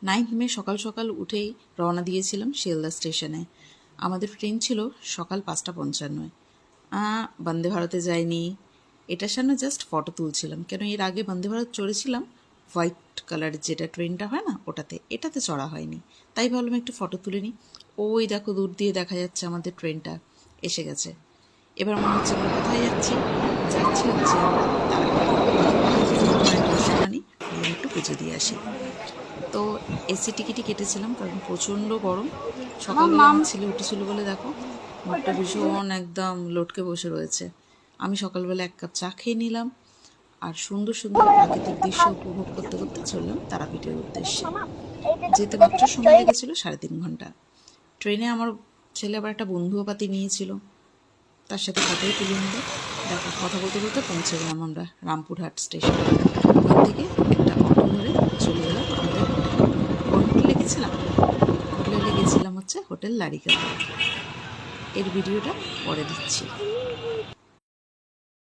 9 মে সকাল সকাল উঠেই রওনা দিয়েছিলাম শিয়ালদা স্টেশনে। আমাদের ট্রেন ছিল সকাল 5:55। বন্দে ভারতে যাইনি, এটার সামনে জাস্ট ফটো তুলছিলাম, কেন এর আগে বন্দে ভারত চড়েছিলাম হোয়াইট কালারের যেটা ট্রেনটা হয় না ওটাতে, এটাতে চড়া হয়নি। তাই ভাবলাম একটু ফটো তুলে নিই। ওই দেখো দূর দিয়ে দেখা যাচ্ছে আমাদের ট্রেনটা এসে গেছে। এবার মনে হচ্ছে আমরা কোথায় যাচ্ছি হচ্ছে আমরা দর্শনানি একটু পুজো দিয়ে আসি। তো এসি টিকিটই কেটেছিলাম, কারণ প্রচণ্ড গরম। সকালবেলা আমার ছেলে উঠেছিল বলে দেখো মুখটা ভীষণ একদম লটকে বসে রয়েছে। আমি সকালবেলা 1 কাপ চা খেয়ে নিলাম, আর সুন্দর সুন্দর প্রাকৃতিক দৃশ্য উপভোগ করতে করতে চললাম তারাপীঠের উদ্দেশ্যে। যেতে মাত্র সময় লেগেছিল 3.5 ঘন্টা। ট্রেনে আমার ছেলে আবার একটা বন্ধুও পাতি নিয়েছিল, তার সাথে ফটোই তুলে নিল। দেখো কথা বলতে বলতে পৌঁছে গেলাম আমরা রামপুরহাট স্টেশন। ওখান থেকে একটা অটো ধরে চলে গেলাম আমাদের কোন হোটেলে গেছিলাম, হোটেলে গেছিলাম হচ্ছে হোটেল লারিকাতে। এর ভিডিওটা পরে দিচ্ছি।